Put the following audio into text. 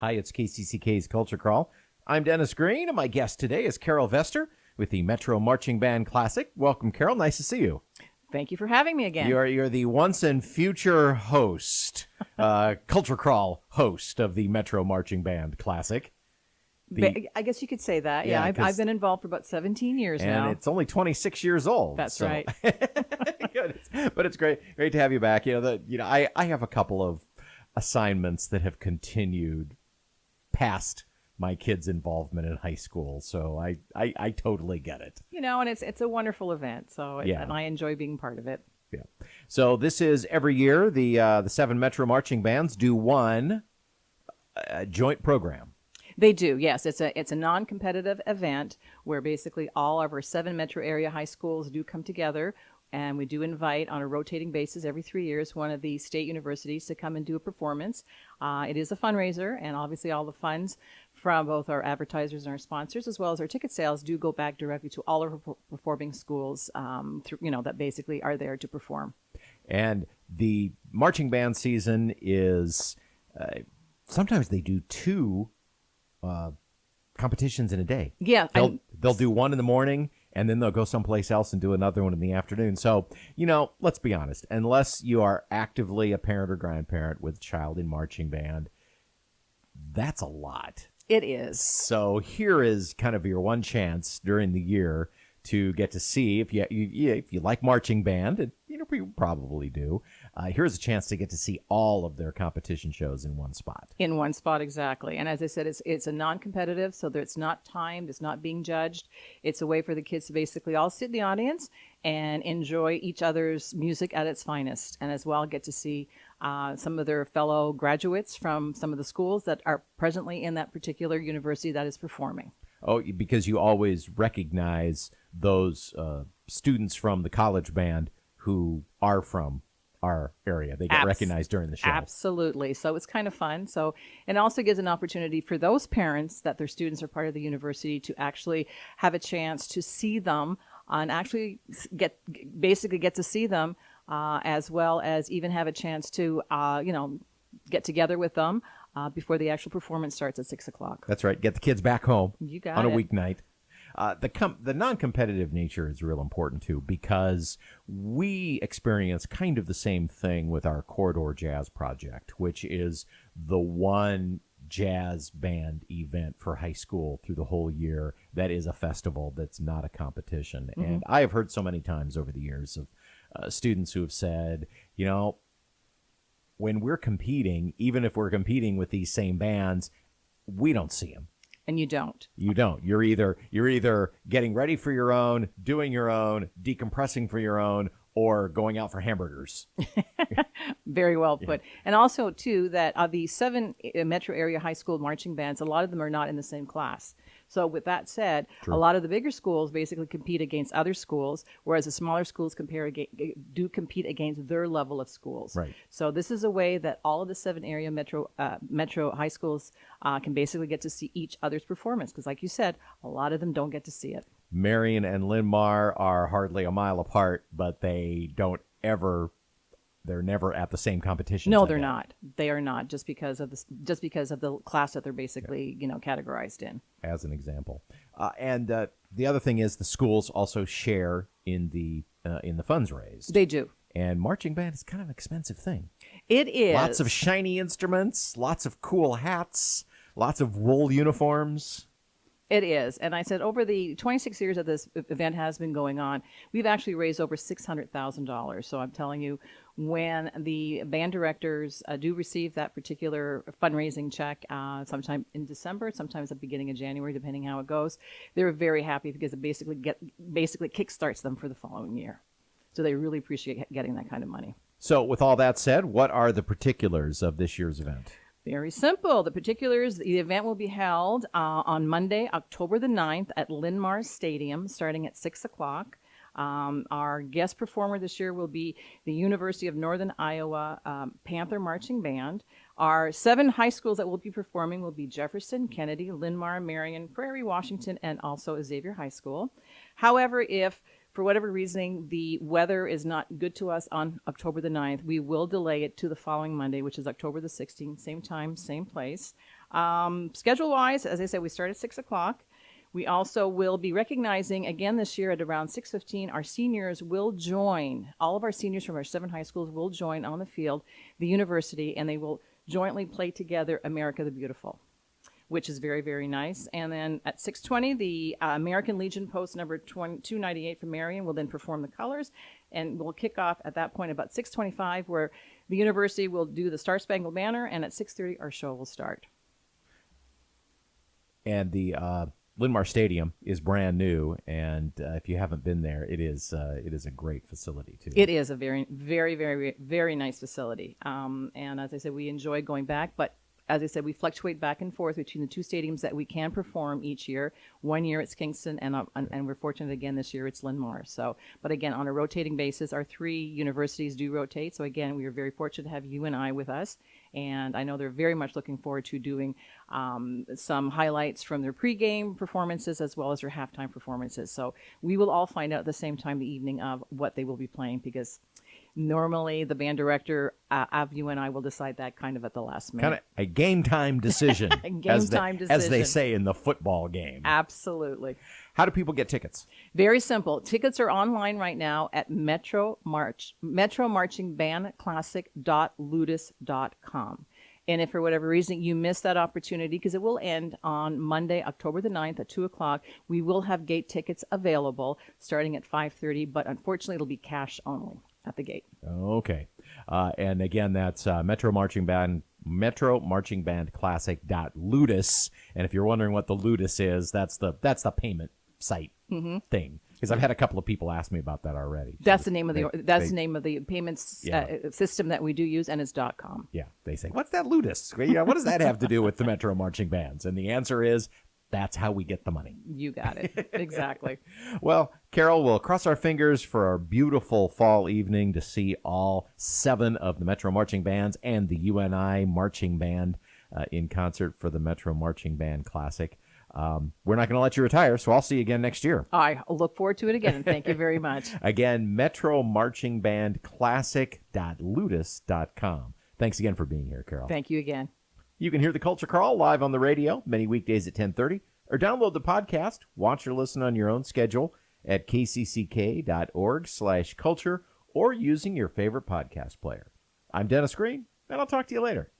Hi, it's KCCK's Culture Crawl. I'm Dennis Green, and my guest today is Carol Vester with the Metro Marching Band Classic. Welcome, Carol. Nice to see you. Thank you for having me again. You're the once and future host, Culture Crawl host of the Metro Marching Band Classic. I guess you could say that. Yeah, I've been involved for about 17 years now. And it's only 26 years old. That's right. But it's great to have you back. I have a couple of assignments that have continued past my kids' involvement in high school, so I totally get it. And it's a wonderful event, and I enjoy being part of it. Yeah. So this is every year the 7 Metro marching bands do one joint program. They do, yes. It's a non-competitive event where basically all of our 7 metro area high schools do come together, and we do invite on a rotating basis every 3 years one of the state universities to come and do a performance. It is a fundraiser, and obviously all the funds from both our advertisers and our sponsors, as well as our ticket sales, do go back directly to all of our performing schools that basically are there to perform. And the marching band season is sometimes they do 2 competitions in a day. Yeah. They'll do one in the morning, and then they'll go someplace else and do another one in the afternoon. So, let's be honest. Unless you are actively a parent or grandparent with a child in marching band, that's a lot. It is. So here is kind of your one chance during the year to get to see, if you like marching band, and you probably do, here's a chance to get to see all of their competition shows in one spot. In one spot, exactly. And as I said, it's a non-competitive, so that it's not timed, it's not being judged. It's a way for the kids to basically all sit in the audience and enjoy each other's music at its finest, and as well get to see some of their fellow graduates from some of the schools that are presently in that particular university that is performing. Oh, because you always recognize those students from the college band who are from our area. They get recognized during the show. Absolutely. So it's kind of fun. So, and also gives an opportunity for those parents that their students are part of the university to actually have a chance to see them and actually get to see them, as well as even have a chance to, get together with them before the actual performance starts at 6 o'clock. That's right. Get the kids back home on a weeknight. The non-competitive nature is real important, too, because we experience kind of the same thing with our Corridor Jazz Project, which is the one jazz band event for high school through the whole year that is a festival that's not a competition. Mm-hmm. And I have heard so many times over the years of students who have said, when we're competing, even if we're competing with these same bands, we don't see them. And you don't. You don't. You're either getting ready for your own, doing your own, decompressing for your own, or going out for hamburgers. Very well put. Yeah. And also, too, that of the 7 metro area high school marching bands, a lot of them are not in the same class. So with that said, True. A lot of the bigger schools basically compete against other schools, whereas the smaller schools do compete against their level of schools. Right. So this is a way that all of the 7 area metro high schools can basically get to see each other's performance, because like you said, a lot of them don't get to see it. Marion and Linn-Mar are hardly a mile apart, but they're never at the same competition. No, they're not. They are not, just because of the class that they're basically categorized in. As an example, and the other thing is the schools also share in the funds raised. They do. And marching band is kind of an expensive thing. It is. Lots of shiny instruments, lots of cool hats, lots of wool uniforms. It is. And I said over the 26 years that this event has been going on, we've actually raised over $600,000. So I'm telling you, when the band directors do receive that particular fundraising check sometime in December, sometimes at the beginning of January, depending how it goes, they're very happy because it basically kickstarts them for the following year. So they really appreciate getting that kind of money. So with all that said, what are the particulars of this year's event? Very simple. The particulars, the event will be held on Monday, October the 9th at Linn-Mar Stadium, starting at 6 o'clock. Our guest performer this year will be the University of Northern Iowa Panther Marching Band. Our 7 high schools that will be performing will be Jefferson, Kennedy, Linn-Mar, Marion, Prairie, Washington, and also Xavier High School. However, if for whatever reason the weather is not good to us on October the 9th, we will delay it to the following Monday, which is October the 16th, same time, same place. Schedule-wise, as I said, we start at 6 o'clock. We also will be recognizing, again this year at around 6:15, our seniors will join, all of our seniors from our 7 high schools will join on the field, the university, and they will jointly play together America the Beautiful, which is very, very nice. And then at 6:20, the American Legion post number 298 from Marion will then perform the colors, and we'll kick off at that point about 6:25, where the university will do the Star Spangled Banner, and at 6:30, our show will start. And the Linn-Mar Stadium is brand new, and if you haven't been there, it is a great facility too. It is a very, very, very, very nice facility. And as I said, we enjoy going back, but as I said, we fluctuate back and forth between the 2 stadiums that we can perform each year. One year it's Kingston, and we're fortunate again this year it's Linn-Mar. So, but again, on a rotating basis, our 3 universities do rotate. So again, we are very fortunate to have UNI with us, and I know they're very much looking forward to doing some highlights from their pregame performances as well as their halftime performances. So we will all find out at the same time the evening of what they will be playing, because normally the band director of UNI will decide that kind of at the last minute. Kind of a game time decision. As they say in the football game. Absolutely. How do people get tickets? Very simple. Tickets are online right now at metromarchingbandclassic.ludus.com. And if for whatever reason you missed that opportunity, because it will end on Monday, October the 9th at 2 o'clock, we will have gate tickets available starting at 5:30, but unfortunately it'll be cash only at the gate. Okay. And again, that's Metro Marching Band Classic.ludus. And if you're wondering what the Ludus is, that's the payment site thing. Because I've had a couple of people ask me about that already. That's the name of the name of the payments system that we do use, and it's .com. Yeah, they say, what's that Ludus? What does that have to do with the Metro Marching Bands? And the answer is, that's how we get the money. You got it. Exactly. Well, Carol, we'll cross our fingers for our beautiful fall evening to see all 7 of the Metro Marching Bands and the UNI Marching Band in concert for the Metro Marching Band Classic. We're not going to let you retire, so I'll see you again next year. I look forward to it again, and thank you very much. Again, Metro Marching Band Classic.ludus.com. Thanks again for being here, Carol. Thank you again. You can hear the Culture Crawl live on the radio many weekdays at 10:30, or download the podcast, watch or listen on your own schedule at kcck.org/culture, or using your favorite podcast player. I'm Dennis Green, and I'll talk to you later.